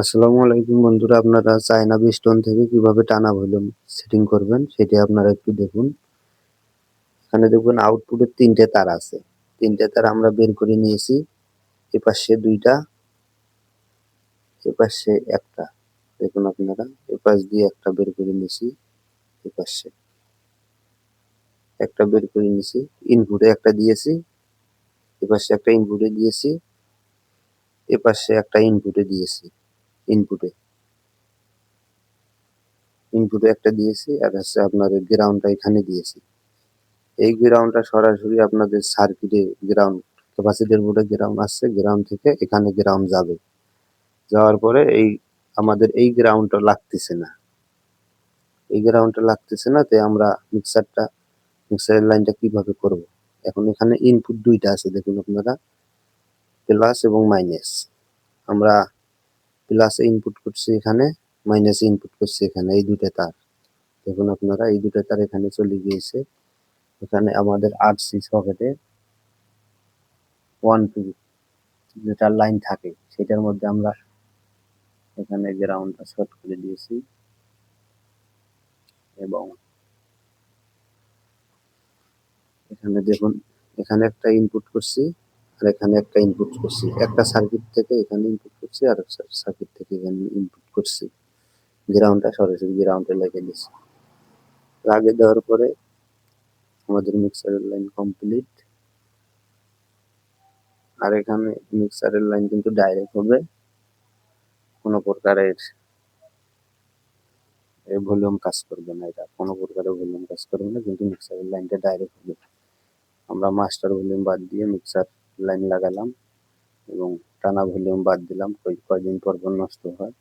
আসসালামু আলাইকুম বন্ধুরা, আপনারা চায়না পিস্টন থেকে কিভাবে টানা ভলিউম সেটিং করবেন সেটি আপনারা একটু দেখুন। এখানে দেখুন আউটপুটের 3টে তার আছে। 3টে তার আমরা বের করে নিয়েছি। এপাশে 2টা, এপাশে একটা। দেখুন আপনারা, এপাশ দিয়ে একটা বের করে নিয়েছি, এপাশে একটা বের করে নিয়েছি। ইনপুটে একটা দিয়েছি, এপাশে একটা ইনপুটে দিয়েছি, এপাশে একটা ইনপুটে দিয়েছি। ইনপুটে ইনপুটে একটা দিয়েছি, আর হচ্ছে আপনার গ্রাউন্ডটা এখানে দিয়েছি। এই গ্রাউন্ডটা সরাসরি আপনাদের সার্কিটে গ্রাউন্ড ক্যাপাসিটর বোর্ডে গ্রাউন্ড আসছে, গ্রাউন্ড থেকে এখানে গ্রাউন্ড যাবে। যাওয়ার পরে আমাদের এই গ্রাউন্ডটা লাগতেছে না, এই গ্রাউন্ডটা লাগতেছে না, তাই আমরা মিক্সারের লাইনটা কিভাবে করব। এখন এখানে ইনপুট 2টা আছে, দেখুন আপনারা, প্লাস এবং মাইনাস। আমরা প্লাসে ইনপুট করছি এখানে, মাইনাসে ইনপুট করছি এখানে, এই 2টা তার। দেখুন আপনারা, এই 2টা তার এখানে চলে গিয়েছে। এখানে আমাদের আরসি সকেটে 1 2 যেটা লাইন থাকে সেটার মধ্যে আমরা এখানে গ্রাউন্ডটা শর্ট করে দিয়েছি এবং এখানে দেখুন, এখানে একটা ইনপুট করছি আর এখানে একটা ইনপুট করছি। একটা সার্কিট থেকে এখানে ইনপুট করছি আর একটা সার্কিট থেকে এখানে ইনপুট করছি। গ্রাউন্ডটা সরাসরি গ্রাউন্ডে লাগিয়ে দিয়েছি। লাগিয়ে দেওয়ার পরে আমাদের মিক্সারের লাইন কমপ্লিট। আর এখানে মিক্সারের লাইন কিন্তু ডাইরেক্ট হবে, কোনো প্রকারের ভলিউম কাজ করবে না, এটা কোনো প্রকারের ভলিউম কাজ করবে না, কিন্তু মিক্সারের লাইনটা ডাইরেক্ট হবে। আমরা মাস্টার ভলিউম বাদ দিয়ে মিক্সার লাইন লাগালাম এবং টানা ভলিউম বাদ দিলাম, কয়দিন পর নষ্ট হয়।